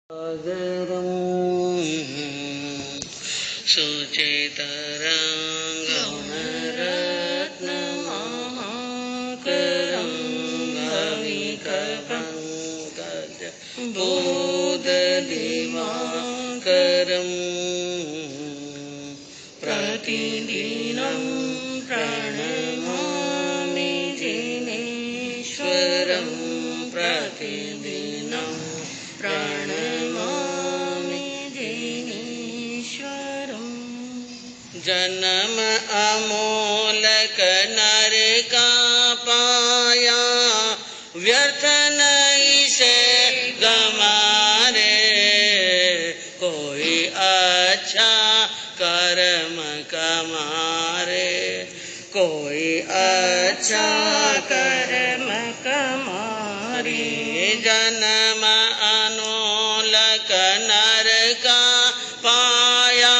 सुचेतरङ्गमरत्नमहाकरं भविकपङ्कजबोधदिवाकरं प्रतिदिनं प्रणमामि जिनेश्वरं प्रतिदिनं प्रणमामि जिनेश्वरं। जन्म अमोलक नर का पाया, व्यर्थ नहीं से गमारे, कोई अच्छा कर्म कमारे, कोई अच्छा कर्म कमारे। जन्म अनोलक नर का पाया,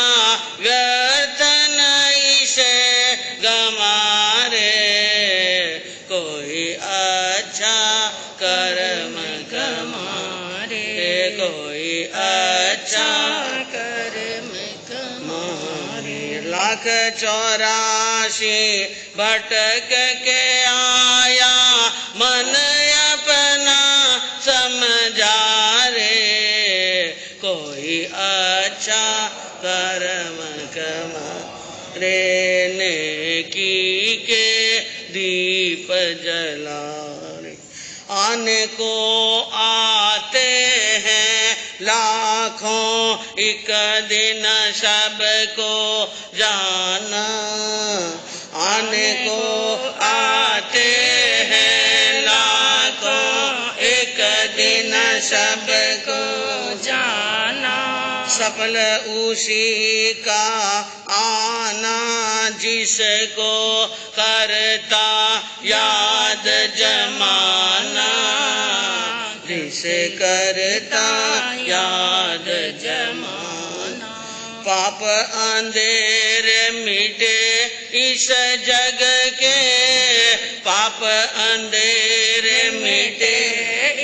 व्यर्थ नहीं से गमारे, कोई अच्छा कर्म कमारे, कोई अच्छा कर्म कमारे। लाख 84 भटक के आया, मन अपना समझा रे, कोई अच्छा कर्म कमारे, नेकी के दीप जला रे। आने को आते हैं लाखों, एक दिन सबको जाना। आने को आते हैं लाखों, एक दिन सबको जाना। सफल उसी का आना, जिसको करता याद जमाना, जिसे करता याद जमाना। पाप अंधेरे मिटे इस जग के, पाप अंधेरे मिटे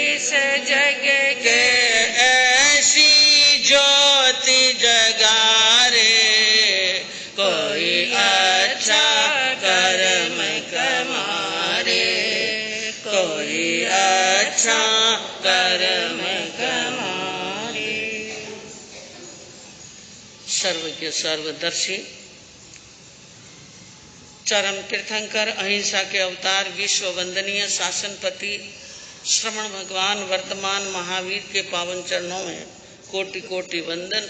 इस जग के, ऐसी ज्योति जगा रे, कोई अच्छा कर्म कमारे, कोई अच्छा कर्म कमारे। सर्वज्ञ सर्वदर्शी चरम तीर्थंकर अहिंसा के अवतार विश्व वंदनीय शासनपति श्रवण भगवान वर्तमान महावीर के पावन चरणों में कोटि कोटि वंदन।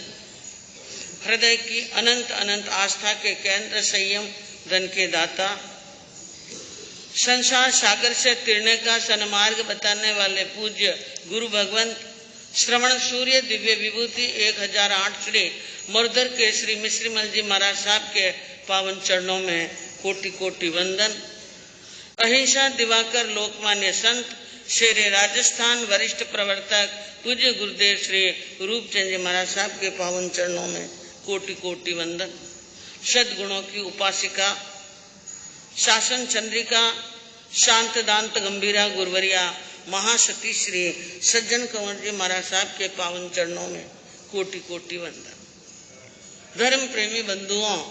हृदय की अनंत अनंत आस्था के केंद्र, संयम धन के दाता, संसार सागर से तिरने का सन्मार्ग बताने वाले पूज्य गुरु भगवंत श्रवण सूर्य दिव्य विभूति 1008 श्री मुरदर के श्री मिश्रीमल जी महाराज साहब के पावन चरणों में कोटि कोटि वंदन। अहिंसा दिवाकर लोकमान्य संत शेरे राजस्थान वरिष्ठ प्रवर्तक पूज्य गुरुदेव श्री रूपचंद जी महाराज साहब के पावन चरणों में कोटि कोटि वंदन। सद्गुणों की उपासिका शासन चंद्रिका शांत दांत गंभीरा गुरुवरिया महासती श्री सज्जन कंवर जी महाराज साहब के पावन चरणों में कोटि कोटि वंदन। धर्म प्रेमी बंधुओं,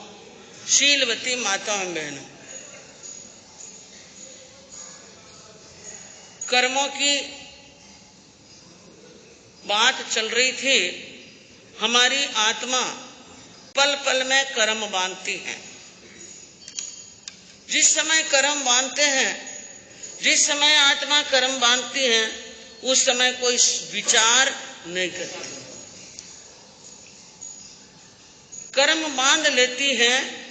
शीलवती माताओं बहनों, कर्मों की बात चल रही थी। हमारी आत्मा पल पल में कर्म बांधती है। जिस समय कर्म बांधते हैं, जिस समय आत्मा कर्म बांधती है, उस समय कोई विचार नहीं करती, कर्म बांध लेती है।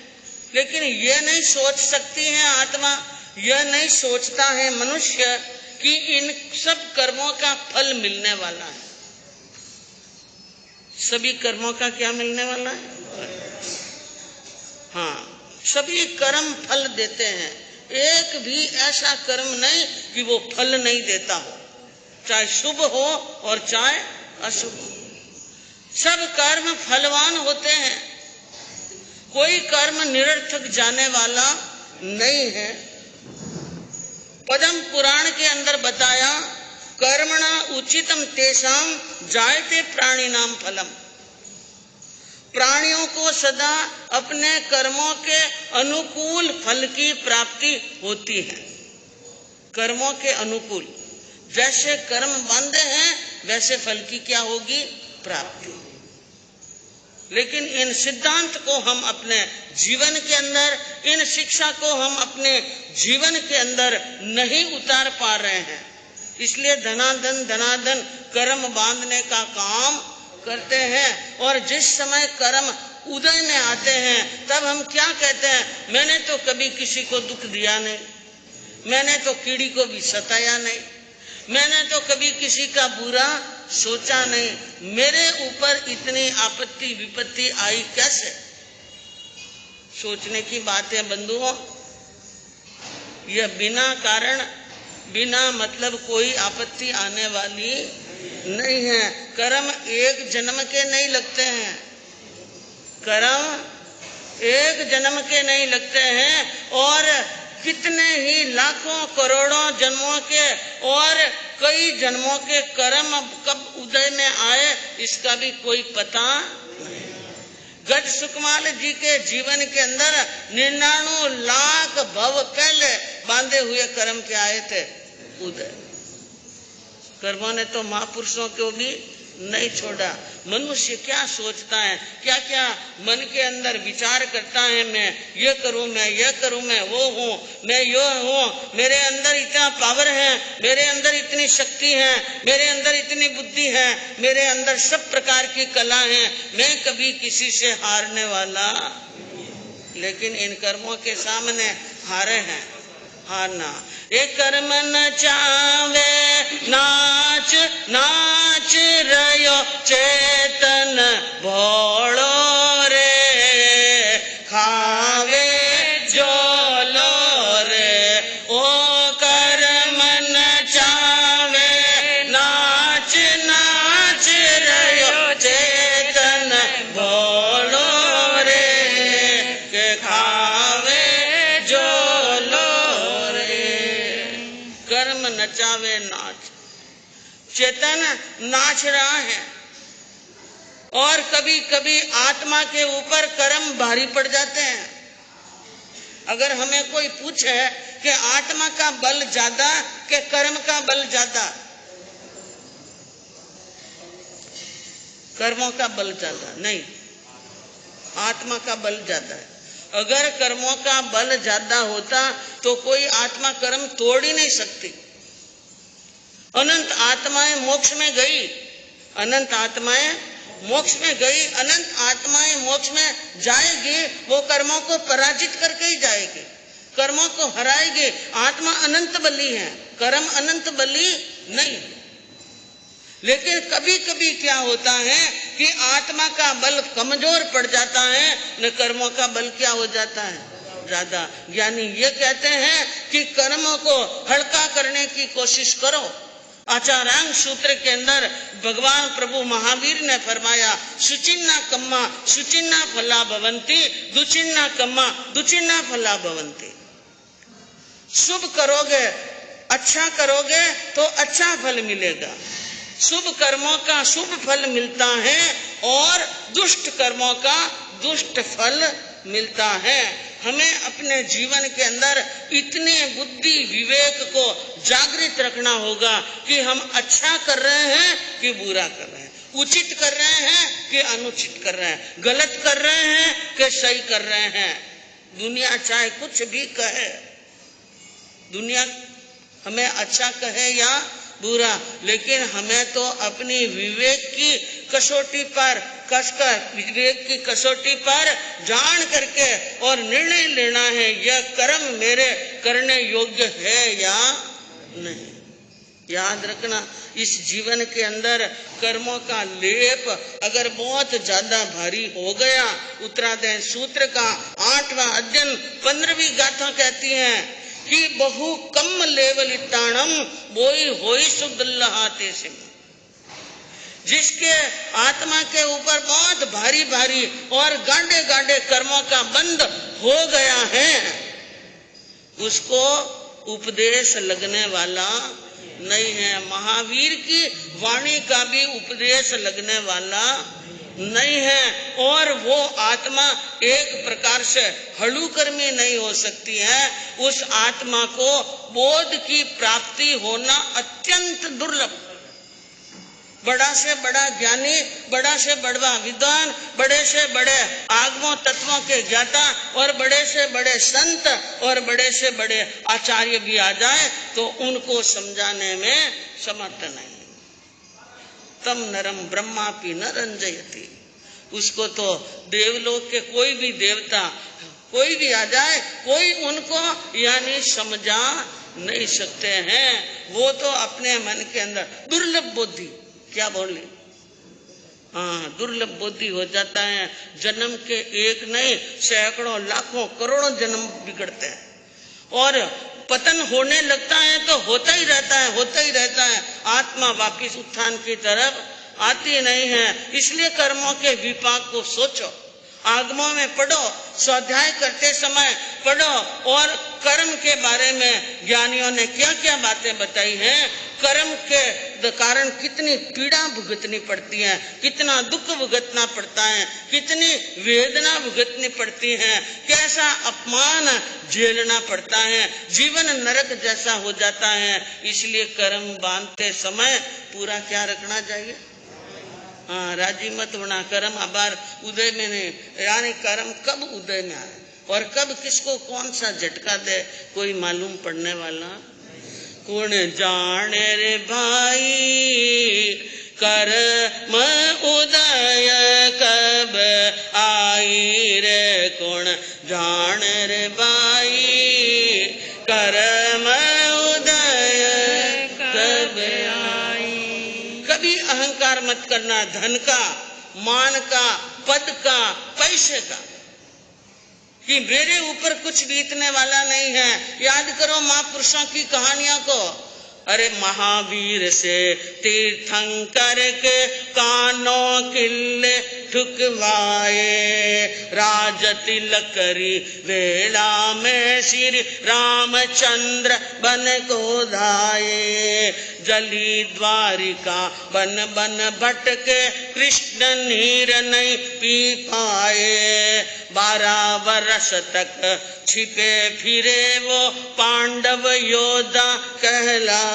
लेकिन यह नहीं सोच सकती है आत्मा, यह नहीं सोचता है मनुष्य कि इन सब कर्मों का फल मिलने वाला है। सभी कर्मों का क्या मिलने वाला है? हाँ, सभी कर्म फल देते हैं। एक भी ऐसा कर्म नहीं कि वो फल नहीं देता हो, चाहे शुभ हो और चाहे अशुभ। सब कर्म फलवान होते हैं। कोई कर्म निरर्थक जाने वाला नहीं है। पद्म पुराण के अंदर बताया, कर्मणा उचितम तेषाम जायते प्राणिनाम फलम। प्राणियों को सदा अपने कर्मों के अनुकूल फल की प्राप्ति होती है। कर्मों के अनुकूल, जैसे कर्म बांधे हैं वैसे फल की क्या होगी? प्राप्ति। लेकिन इन सिद्धांत को हम अपने जीवन के अंदर, इन शिक्षा को हम अपने जीवन के अंदर नहीं उतार पा रहे हैं। इसलिए धनाधन कर्म बांधने का काम करते हैं, और जिस समय कर्म उदय में आते हैं तब हम क्या कहते हैं? मैंने तो कभी किसी को दुख दिया नहीं, मैंने तो कीड़ी को भी सताया नहीं, मैंने तो कभी किसी का बुरा सोचा नहीं, मेरे ऊपर इतनी आपत्ति विपत्ति आई कैसे? सोचने की बात है बंधुओं। यह बिना कारण, बिना मतलब कोई आपत्ति आने वाली नहीं है। कर्म एक जन्म के नहीं लगते हैं, कर्म एक जन्म के नहीं लगते हैं, और कितने ही लाखों करोड़ों जन्मों के और कई जन्मों के कर्म कब उदय में आए इसका भी कोई पता नहीं। गज सुकमाल जी के जीवन के अंदर 99 लाख भव पहले बांधे हुए कर्म के आए थे उदय। कर्मों ने तो महापुरुषों को भी नहीं छोड़ा। मनुष्य क्या सोचता है, क्या क्या मन के अंदर विचार करता है, मैं ये करूं, मैं ये करूं, मैं वो हूं, मैं यो हूं, मेरे अंदर इतना पावर है, मेरे अंदर इतनी शक्ति है, मेरे अंदर इतनी बुद्धि है, मेरे अंदर सब प्रकार की कला है, मैं कभी किसी से हारने वाला। लेकिन इन कर्मों के सामने हारे हैं, हारना। एक कर्म नचावे नाच नाच रयो चेतन भोळो रे, खावे जोलो रे। ओ कर्म नचावे नाच नाच रयो चेतन भोळो रे, के खावे जोलो रे। कर्म नचावे नाच, चेतन नाच रहा है, और कभी कभी आत्मा के ऊपर कर्म भारी पड़ जाते हैं। अगर हमें कोई पूछे कि आत्मा का बल ज्यादा कि कर्म का बल ज्यादा, कर्मों का बल ज्यादा नहीं, आत्मा का बल ज्यादा है। अगर कर्मों का बल ज्यादा होता तो कोई आत्मा कर्म तोड़ ही नहीं सकती। अनंत आत्माएं मोक्ष में गई, अनंत आत्माएं मोक्ष में गई, अनंत आत्माएं मोक्ष में जाएगी, वो कर्मों को पराजित करके ही जाएगी, कर्मों को हराएगी। आत्मा अनंत बली है, कर्म अनंत बली नहीं। लेकिन कभी कभी क्या होता है कि आत्मा का बल कमजोर पड़ जाता है, न कर्मों का बल क्या हो जाता है? ज्यादा। यानी ये कहते हैं कि कर्मों को हल्का करने की कोशिश करो। आचार्यांग सूत्र के अंदर भगवान प्रभु महावीर ने फरमाया, सुचिन्ना कम्मा सुचिन्ना फला भवंती, दुचिन्ना कम्मा दुचिन्ना फला भवंती। शुभ करोगे, अच्छा करोगे तो अच्छा फल मिलेगा, शुभ कर्मों का शुभ फल मिलता है, और दुष्ट कर्मों का दुष्ट फल मिलता है। हमें अपने जीवन के अंदर इतने बुद्धि विवेक को जागृत रखना होगा कि हम अच्छा कर रहे हैं कि बुरा कर रहे हैं, उचित कर रहे हैं कि अनुचित कर रहे हैं, गलत कर रहे हैं कि सही कर रहे हैं। दुनिया चाहे कुछ भी कहे, दुनिया हमें अच्छा कहे या बुरा, लेकिन हमें तो अपनी विवेक की कसौटी पर कसकर, विवेक की कसौटी पर जान करके और निर्णय लेना है, यह कर्म मेरे करने योग्य है या नहीं। याद रखना, इस जीवन के अंदर कर्मों का लेप अगर बहुत ज्यादा भारी हो गया, उत्तरादय सूत्र का 8वां अध्ययन 15वीं गाथा कहती है कि बहु कम लेवलिताणम बोई होई सुदल्लहाते से। जिसके आत्मा के ऊपर बहुत भारी भारी और गाढ़े गाढ़े कर्मों का बंध हो गया है, उसको उपदेश लगने वाला नहीं है। महावीर की वाणी का भी उपदेश लगने वाला नहीं है। और वो आत्मा एक प्रकार से हलुकर्मी नहीं हो सकती है। उस आत्मा को बोध की प्राप्ति होना अत्यंत दुर्लभ। बड़ा से बड़ा ज्ञानी, बड़ा से बड़ा विद्वान, बड़े से बड़े आगमों तत्वों के ज्ञाता और बड़े से बड़े संत और बड़े से बड़े आचार्य भी आ जाए तो उनको समझाने में समर्थ नहीं। तम नरम ब्रह्मापि न रंजयति। उसको तो देवलोक के कोई भी देवता, कोई भी आ जाए, कोई उनको यानी समझा नहीं सकते हैं। वो तो अपने मन के अंदर दुर्लभ बुद्धि, क्या बोले, हाँ, दुर्लभ बुद्धि हो जाता है। जन्म के एक नहीं सैकड़ों लाखों करोड़ों जन्म बिगड़ते हैं और पतन होने लगता है तो होता ही रहता है, होता ही रहता है। आत्मा वापिस उत्थान की तरफ आती नहीं है। इसलिए कर्मों के विपाक को सोचो, आगमों में पढ़ो, स्वाध्याय करते समय पढ़ो और कर्म के बारे में ज्ञानियों ने क्या क्या बातें बताई हैं। कर्म के कारण कितनी पीड़ा भुगतनी पड़ती है, कितना दुख भुगतना पड़ता है, कितनी वेदना भुगतनी पड़ती है, कैसा अपमान झेलना पड़ता है, जीवन नरक जैसा हो जाता है। इसलिए कर्म बांधते समय पूरा क्या रखना चाहिए, हाँ, राजी मत होना। कर्म अबार उदय में नहीं, यानी कर्म कब उदय में आए और कब किसको कौन सा झटका दे कोई मालूम पड़ने वाला कौन जाने रे भाई। कर्म उदय कब आई रे कौन जाने रे भाई। कर्म उदय कब आई। कभी अहंकार मत करना, धन का, मान का, पद का, पैसे का, कि मेरे ऊपर कुछ बीतने वाला नहीं है। याद करो महापुरुषों की कहानियों को। अरे महावीर से तीर्थंकर के कानों किले ठुकवाए। राज तिलक करी वेला में श्री रामचंद्र बन को धाये। जली द्वारिका बन बन भटके कृष्ण नीर नहीं पी पाए। 12 वर्ष तक छिपे फिरे वो पांडव योद्धा कहलाए।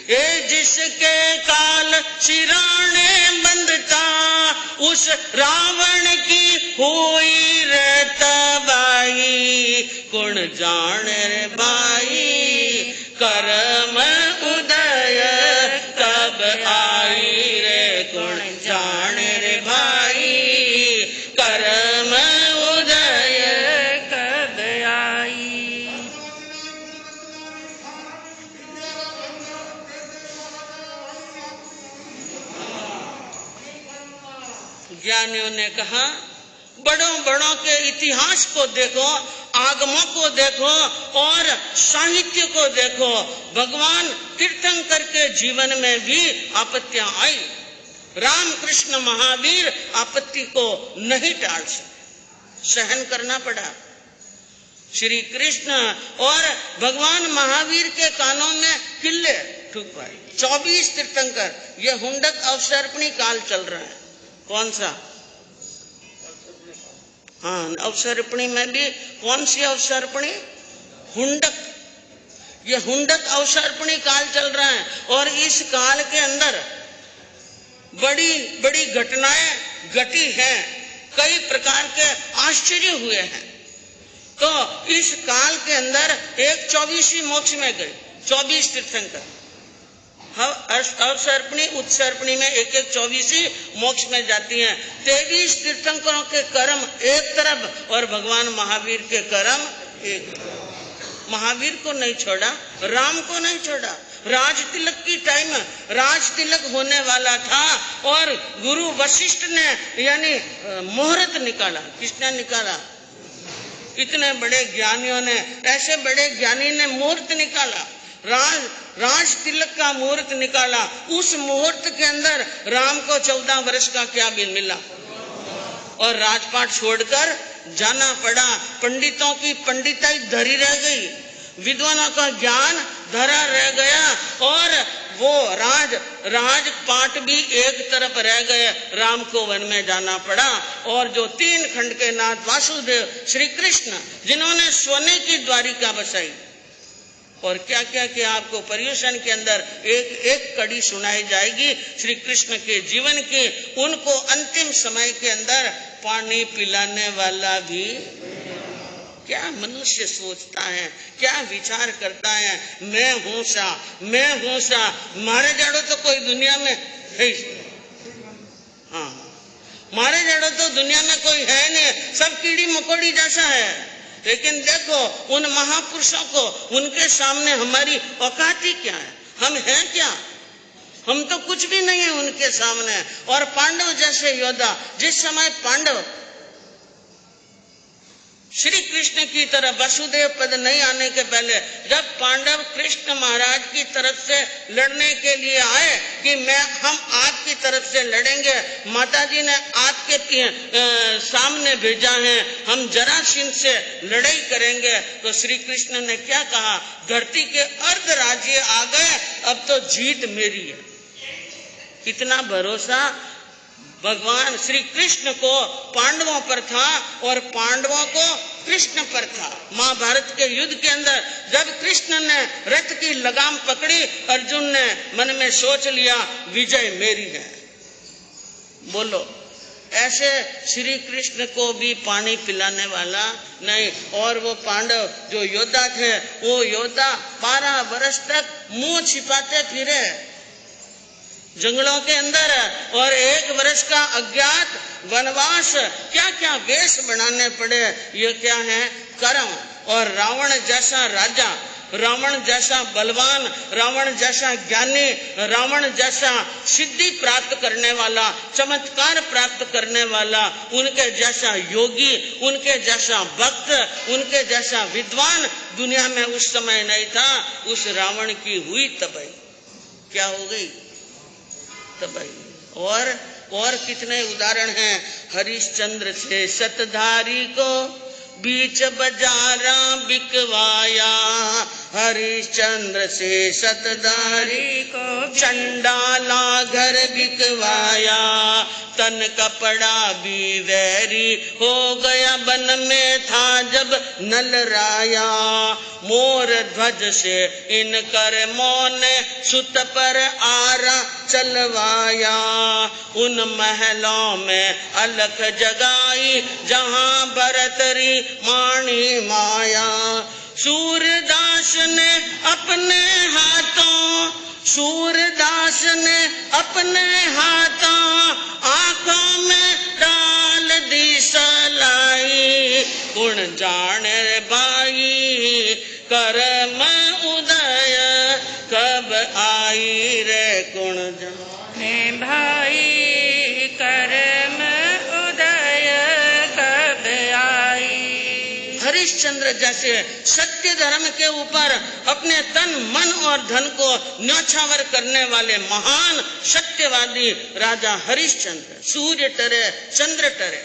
ये जिसके काल सिराने बंद था उस रावण की हुई रे तबाही। कौन जाने रे भाई कर्म उदय कब आई रे। कौन जाने रे भाई कर्म उदय कब आई। ज्ञानियों ने कहा बड़ों बड़ों के इतिहास को देखो, आगमों को देखो और साहित्य को देखो। भगवान तीर्थंकर के जीवन में भी आपत्तियां आई। रामकृष्ण महावीर आपत्ति को नहीं टाल सके, सहन करना पड़ा। श्री कृष्ण और भगवान महावीर के कानों में किले ठुक पाए। 24 तीर्थंकर, ये हुंडक अवसर्पणी काल चल रहा है। कौन सा, हाँ, अवसर्पणी में भी कौन सी अवसर्पणी, हुंडक। ये हुंडक अवसर्पणी काल चल रहा है और इस काल के अंदर बड़ी बड़ी घटनाएं घटी हैं, कई प्रकार के आश्चर्य हुए हैं। तो इस काल के अंदर एक 24 मोक्ष में गए, 24 तीर्थंकर। अवसर्पणी उत्सर्पणी में एक 24 मोक्ष में जाती हैं। 23 तीर्थंकरों के कर्म एक तरफ और भगवान महावीर के कर्म एक तरफ। महावीर को नहीं छोड़ा, राम को नहीं छोड़ा। राज तिलक की टाइम राज तिलक होने वाला था और गुरु वशिष्ठ ने यानी मुहूर्त निकाला। किसने निकाला, इतने बड़े ज्ञानियों ने, ऐसे बड़े ज्ञानी ने मुहूर्त निकाला, राज तिलक का मुहूर्त निकाला। उस मुहूर्त के अंदर राम को 14 वर्ष का क्या बिल मिला और राजपाट छोड़कर जाना पड़ा। पंडितों की पंडिताई धरी रह गई, विद्वानों का ज्ञान धरा रह गया और वो राजपाट भी एक तरफ रह गए, राम को वन में जाना पड़ा। और जो 3 खंड के नाथ वासुदेव श्री कृष्ण, जिन्होंने सोने की द्वारिका बसाई, और क्या क्या किया, आपको पर्युषण के अंदर एक एक कड़ी सुनाई जाएगी श्री कृष्ण के जीवन की। उनको अंतिम समय के अंदर पानी पिलाने वाला भी, क्या मनुष्य सोचता है, क्या विचार करता है, मैं हूं सा, मारे जाड़ो तो कोई दुनिया में है, हाँ मारे जाड़ो तो दुनिया में कोई है नहीं, सब कीड़ी मकोड़ी जैसा है। लेकिन देखो उन महापुरुषों को, उनके सामने हमारी औकाती क्या है, हम हैं क्या, हम तो कुछ भी नहीं है उनके सामने। और पांडव जैसे योद्धा, जिस समय पांडव श्री कृष्ण की तरफ वसुदेव पद नहीं आने के पहले, जब पांडव कृष्ण महाराज की तरफ से लड़ने के लिए आए कि हम आपकी तरफ से लड़ेंगे, माताजी ने आपके सामने भेजा है, हम जरासंध से लड़ाई करेंगे, तो श्री कृष्ण ने क्या कहा, धरती के अर्ध राज्य आ गए, अब तो जीत मेरी है। कितना भरोसा भगवान श्री कृष्ण को पांडवों पर था और पांडवों को कृष्ण पर था। महाभारत के युद्ध के अंदर जब कृष्ण ने रथ की लगाम पकड़ी, अर्जुन ने मन में सोच लिया विजय मेरी है। बोलो, ऐसे श्री कृष्ण को भी पानी पिलाने वाला नहीं। और वो पांडव जो योद्धा थे, वो योद्धा 12 वर्ष तक मुंह छिपाते फिरे जंगलों के अंदर, और 1 वर्ष का अज्ञात वनवास, क्या क्या वेश बनाने पड़े, ये क्या है कर्म। और रावण जैसा राजा, रावण जैसा बलवान, रावण जैसा ज्ञानी, रावण जैसा सिद्धि प्राप्त करने वाला, चमत्कार प्राप्त करने वाला, उनके जैसा योगी, उनके जैसा भक्त, उनके जैसा विद्वान दुनिया में उस समय नहीं था। उस रावण की हुई तबाही, क्या हो गई तबाही। और कितने उदाहरण हैं। हरिश्चंद्र से शतधारी को बीच बाजारा बिकवाया, हरिश्चंद्र से शतधारी को चंडाला घर बिकवाया, तन कपड़ा भी वैरी हो गया, बन में था जब नल राया, मोर ध्वज से इनकर मौने सुत पर आरा चलवाया, उन महलों में अलख जगाई जहां भरतरी माणी माया, सूरदास ने अपने हाथों, सूरदास ने अपने हाथों आंखों में डाल दी सलाई, गुण जाने भाई कर्म उदय कब आई रे, गुण जाने भाई कर्म उदय कब आई। हरिश्चंद्र जैसे सत्य धर्म के ऊपर अपने तन मन और धन को न्यौछावर करने वाले महान सत्यवादी राजा हरिश्चंद्र, सूर्य टरे चंद्र टरे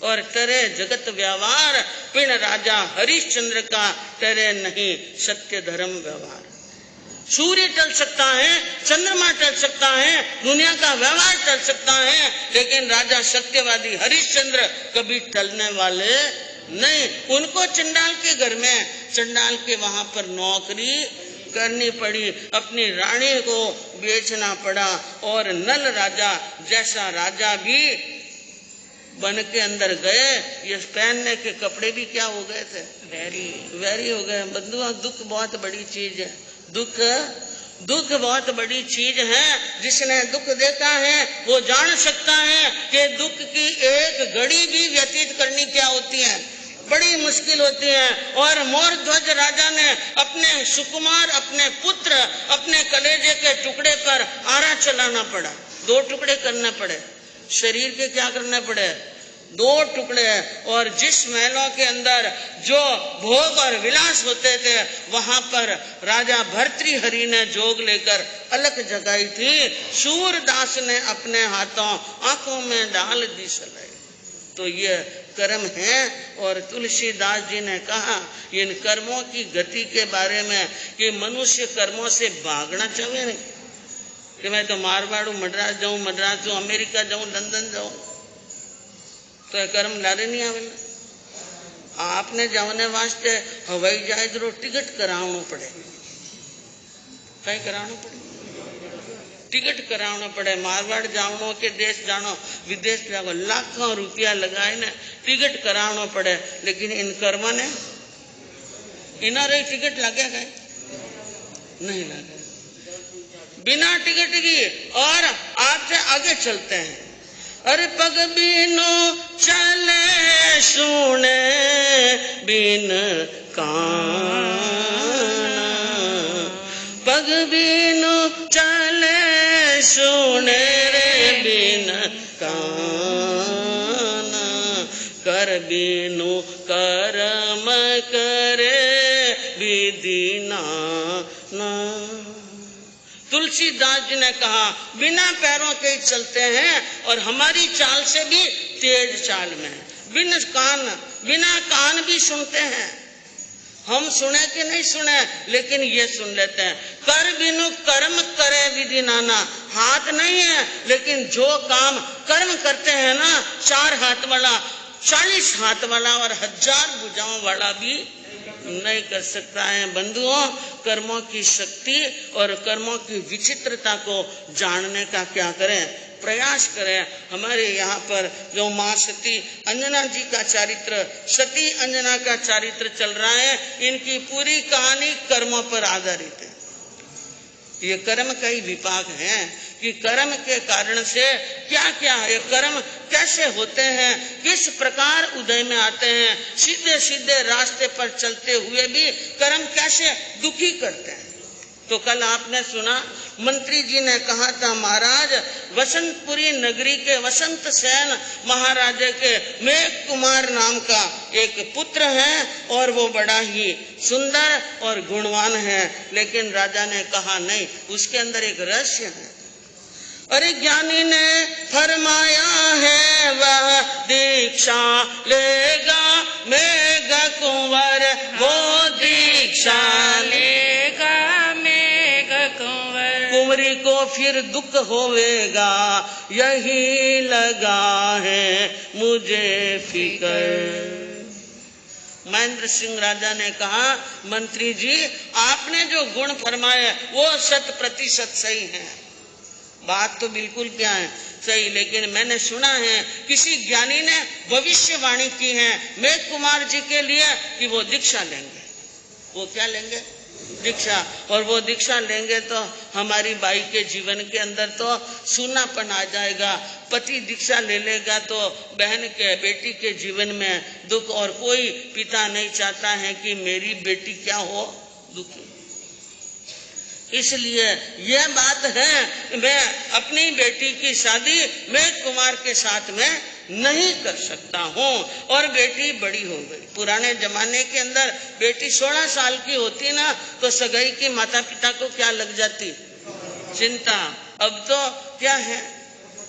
और टरे जगत व्यवहार, पिण राजा हरिश्चंद्र का टरे नहीं सत्य धर्म व्यवहार। सूर्य टल सकता है, चंद्रमा टल सकता है, दुनिया का व्यवहार टल सकता है, लेकिन राजा सत्यवादी हरिश्चंद्र कभी टलने वाले नहीं। उनको चंडाल के घर में, चंडाल के वहां पर नौकरी करनी पड़ी, अपनी रानी को बेचना पड़ा, और नल राजा जैसा राजा भी बन के अंदर गए। ये पहनने के कपड़े भी क्या हो गए थे, वैरी हो गए। बंधुआ, दुख बहुत बड़ी चीज है, दुख बहुत बड़ी चीज है। जिसने दुख देखा है वो जान सकता है कि दुख की एक घड़ी भी व्यतीत करनी क्या होती है, बड़ी मुश्किल होती है। और मोर ध्वज राजा ने अपने सुकुमार, अपने पुत्र, अपने कलेजे के टुकड़े पर आरा चलाना पड़ा, 2 टुकड़े करने पड़े, शरीर के क्या करने पड़े, 2 टुकड़े। और जिस महलों के अंदर जो भोग और विलास होते थे, वहां पर राजा भर्तृहरि ने जोग लेकर अलख जगाई थी। सूरदास ने अपने हाथों आंखों में डाल दी सलाई। तो ये कर्म है। और तुलसीदास जी ने कहा इन कर्मों की गति के बारे में कि मनुष्य कर्मों से भागना चाहिए नहीं कि मैं तो मारवाड़ मद्रास जाऊं अमेरिका जाऊं लंदन जाऊं तो ये कर्म लारे नहीं आवे। आपने जाने वास्ते हवाई जहाज रो टिकट करावनो पड़े, कई करावनो पड़े, टिकट करावनो पड़े। मारवाड़ जावनो के देश जानो विदेश जाओ लाखों रुपया लगाए ने टिकट करावनो पड़े। लेकिन इन कर्म ने इना रही टिकट लगे गए नहीं लगे, बिना टिकट की और आपसे आगे चलते हैं। अरे पग बिनु चले सुने बिन कान, पग बिनु चले सुने रे बिन कान, कर बिनु कर्म करे विधि नाना। तुलसीदास जी ने कहा बिना पैरों के ही चलते हैं और हमारी चाल से भी तेज चाल में, बिना कान भी सुनते हैं। हम सुने कि नहीं सुने लेकिन ये सुन लेते हैं। कर बिनु कर्म करे विधि नाना, हाथ नहीं है लेकिन जो काम कर्म करते हैं ना, 4 हाथ वाला 40 हाथ वाला और 1000 भुजाओं वाला भी नहीं कर सकता है। बंधुओं, कर्मों की शक्ति और कर्मों की विचित्रता को जानने का क्या करें, प्रयास करें। हमारे यहाँ पर जो माँ सती अंजना जी का चरित्र, सती अंजना का चरित्र चल रहा है, इनकी पूरी कहानी कर्मों पर आधारित है। ये कर्म का ही विपाक है कि कर्म के कारण से क्या क्या है, कर्म कैसे होते हैं, किस प्रकार उदय में आते हैं, सीधे सीधे रास्ते पर चलते हुए भी कर्म कैसे दुखी करते हैं। तो कल आपने सुना मंत्री जी ने कहा था महाराज वसंतपुरी नगरी के वसंत सेन महाराजे के मेघ कुमार नाम का एक पुत्र है और वो बड़ा ही सुंदर और गुणवान है। लेकिन राजा ने कहा नहीं, उसके अंदर एक रहस्य है। अरे ज्ञानी ने फरमाया है वह दीक्षा लेगा, मेघ कुंवर वो दीक्षा लेगा, मेघ कुंवर कुंवरी को फिर दुख होवेगा, यही लगा है मुझे फिकर। महेंद्र सिंह राजा ने कहा मंत्री जी आपने जो गुण फरमाए वो 100% सही है, बात तो बिल्कुल क्या है सही। लेकिन मैंने सुना है किसी ज्ञानी ने भविष्यवाणी की है मेघ कुमार जी के लिए कि वो दीक्षा लेंगे। वो क्या लेंगे? दीक्षा। और वो दीक्षा लेंगे तो हमारी बाई के जीवन के अंदर तो सूनापन आ जाएगा। पति दीक्षा ले लेगा तो बहन के बेटी के जीवन में दुख, और कोई पिता नहीं चाहता है कि मेरी बेटी क्या हो, दुखी। इसलिए यह बात है मैं अपनी बेटी की शादी मेघ कुमार के साथ में नहीं कर सकता हूँ। और बेटी बड़ी हो गई। पुराने जमाने के अंदर बेटी 16 साल की होती ना तो सगाई के माता पिता को क्या लग जाती, चिंता। अब तो क्या है,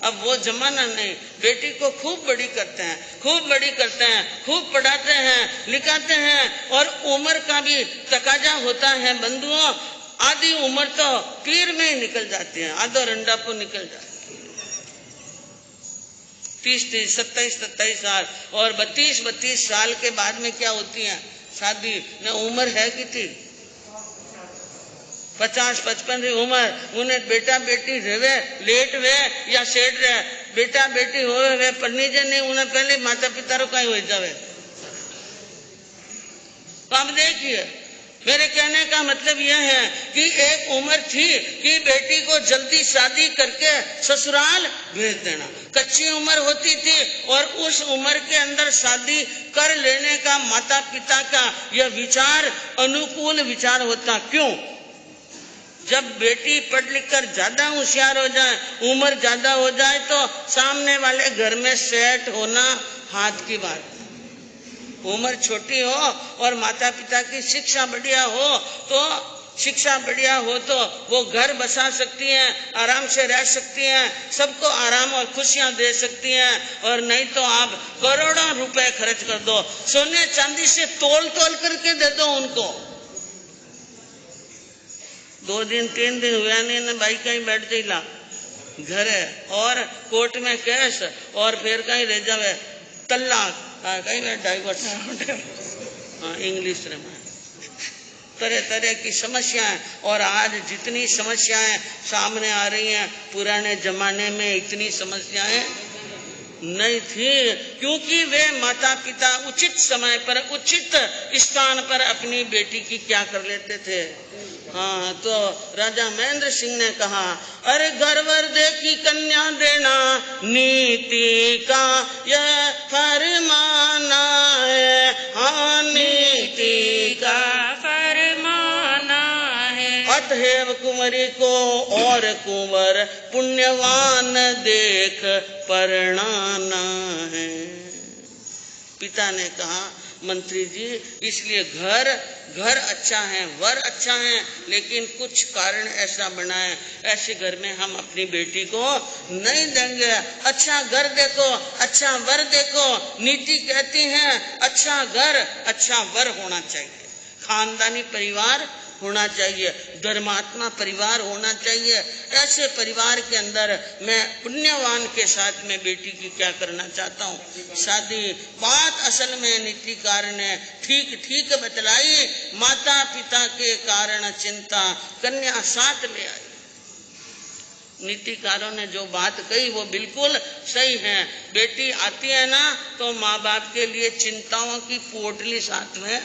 अब वो जमाना नहीं। बेटी को खूब बड़ी करते हैं, खूब बड़ी करते हैं, खूब पढ़ाते हैं, लिखाते हैं और उम्र का भी तकाजा होता है। बंधुओं, आधी उम्र तो पीर में ही निकल जाती है, आधो रंडा को निकल जाती है। 30-30, 27-27 साल और 32-32 साल के बाद में क्या होती है शादी। न उम्र है कितनी, 50-55 की उम्र। उन्हें बेटा बेटी रहे लेट वे या सेठ रहे, बेटा बेटी होवे वे पढ़नी जे नहीं, उन्हें पहले माता पिता रो कहीं हो जावे। तो आप देखिए, मेरे कहने का मतलब यह है कि एक उम्र थी कि बेटी को जल्दी शादी करके ससुराल भेज देना। कच्ची उम्र होती थी और उस उम्र के अंदर शादी कर लेने का माता पिता का यह विचार अनुकूल विचार होता। क्यों? जब बेटी पढ़ लिख कर ज्यादा होशियार हो जाए, उम्र ज्यादा हो जाए तो सामने वाले घर में सेट होना हाथ की बात। उम्र छोटी हो और माता पिता की शिक्षा बढ़िया हो तो शिक्षा बढ़िया हो तो वो घर बसा सकती हैं, आराम से रह सकती हैं, सबको आराम और खुशियां दे सकती हैं। और नहीं तो आप करोड़ों रुपए खर्च कर दो, सोने चांदी से तोल तोल करके दे दो उनको। 2 दिन 3 दिन हुआ नहीं, भाई कहीं बैठ जाइला घर है और कोर्ट में केस और फिर कहीं रह जावे तलाक, कहीं में डाइवर्स, इंग्लिश में तरह तरह की समस्याएं। और आज जितनी समस्याएं सामने आ रही हैं, पुराने जमाने में इतनी समस्याएं नहीं थी, क्योंकि वे माता पिता उचित समय पर उचित स्थान पर अपनी बेटी की क्या कर लेते थे। हाँ, तो राजा महेंद्र सिंह ने कहा, अरे घर वर देखी कन्या देना नीति का यह फरमाना है। हाँ, नीति का फरमाना है। अतएव कुंवरी को और कुंवर पुण्यवान देख परणाना है। पिता ने कहा, मंत्री जी, इसलिए घर अच्छा है, वर अच्छा है, लेकिन कुछ कारण ऐसा बना है, ऐसे घर में हम अपनी बेटी को नहीं देंगे। अच्छा घर देखो, अच्छा वर देखो, नीति कहती है अच्छा घर अच्छा वर होना चाहिए, खानदानी परिवार होना चाहिए, धर्मात्मा परिवार होना चाहिए। ऐसे परिवार के अंदर मैं पुण्यवान के साथ में बेटी की क्या करना चाहता हूँ, शादी। बात असल में नीतिकार ने ठीक ठीक बतलाई। माता पिता के कारण चिंता कन्या साथ ले आई। नीतिकारों ने जो बात कही वो बिल्कुल सही है। बेटी आती है ना तो माँ बाप के लिए चिंताओं की पोटली साथ में,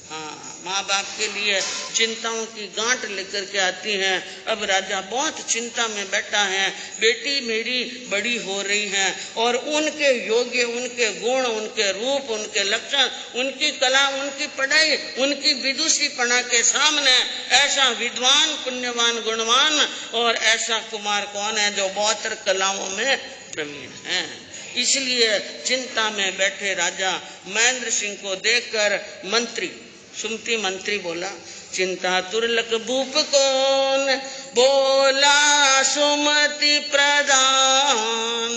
हाँ, माँ बाप के लिए चिंताओं की गांठ लेकर के आती हैं। अब राजा बहुत चिंता में बैठा है, बेटी मेरी बड़ी हो रही है और उनके योग्य, उनके गुण, उनके रूप, उनके लक्षण, उनकी कला, उनकी पढ़ाई, उनकी विदुषीपना के सामने ऐसा विद्वान, पुण्यवान, गुणवान और ऐसा कुमार कौन है जो 72 कलाओं में प्रवीण है। इसलिए चिंता में बैठे राजा महेंद्र सिंह को देखकर मंत्री, सुमति मंत्री बोला, चिंता तुरलक भूप कौन, बोला सुमति प्रधान।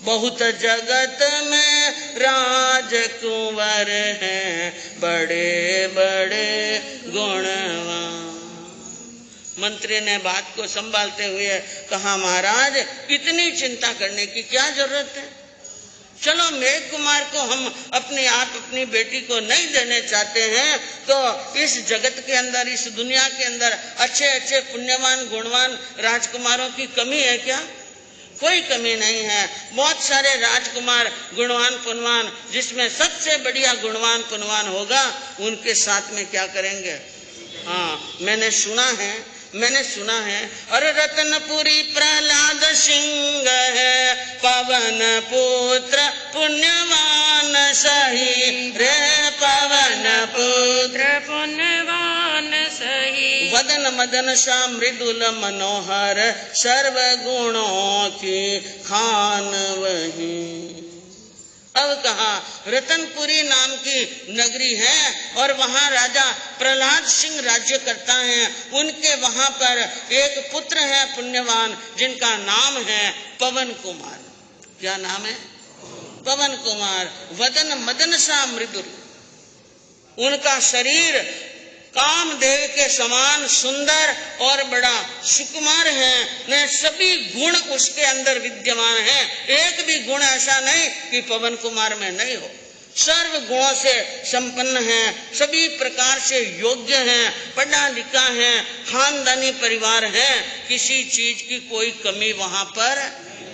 बहुत जगत में राजकुंवर हैं, बड़े बड़े गुणवान। मंत्री ने बात को संभालते हुए कहा, महाराज इतनी चिंता करने की क्या जरूरत है। चलो मेघ कुमार को हम अपने आप अपनी बेटी को नहीं देने चाहते हैं तो इस जगत के अंदर, इस दुनिया के अंदर अच्छे अच्छे पुण्यवान गुणवान राजकुमारों की कमी है क्या? कोई कमी नहीं है। बहुत सारे राजकुमार गुणवान पुण्यवान, जिसमें सबसे बढ़िया गुणवान पुण्यवान होगा उनके साथ में क्या करेंगे। हाँ, मैंने सुना है अरे रत्नपुरी प्रहलाद सिंह है, पवन पुत्र पुण्यवान सही रे, पवन पुत्र पुण्यवान सही। वदन मदन सा मृदुल मनोहर, सर्व गुणों की खान वही। अब कहा रतनपुरी नाम की नगरी है और वहाँ राजा प्रहलाद सिंह राज्य करता है। उनके वहाँ पर एक पुत्र है पुण्यवान, जिनका नाम है पवन कुमार। क्या नाम है? पवन कुमार। वदन मदन सा मृदुल, उनका शरीर कामदेव के समान सुंदर और बड़ा सुकुमार है। न सभी गुण उसके अंदर विद्यमान हैं, एक भी गुण ऐसा नहीं कि पवन कुमार में नहीं हो। सर्व गुणों से संपन्न है, सभी प्रकार से योग्य है, पढ़ा लिखा है, खानदानी परिवार है, किसी चीज की कोई कमी वहां पर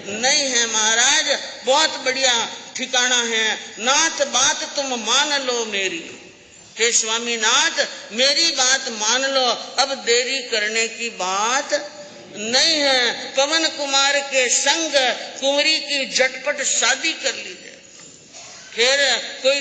नहीं है। महाराज बहुत बढ़िया ठिकाना है। नाथ बात तुम मान लो मेरी, हे स्वामीनाथ मेरी बात मान लो, अब देरी करने की बात नहीं है। पवन कुमार के संग कुंवरी की झटपट शादी कर लीजिए, फिर कोई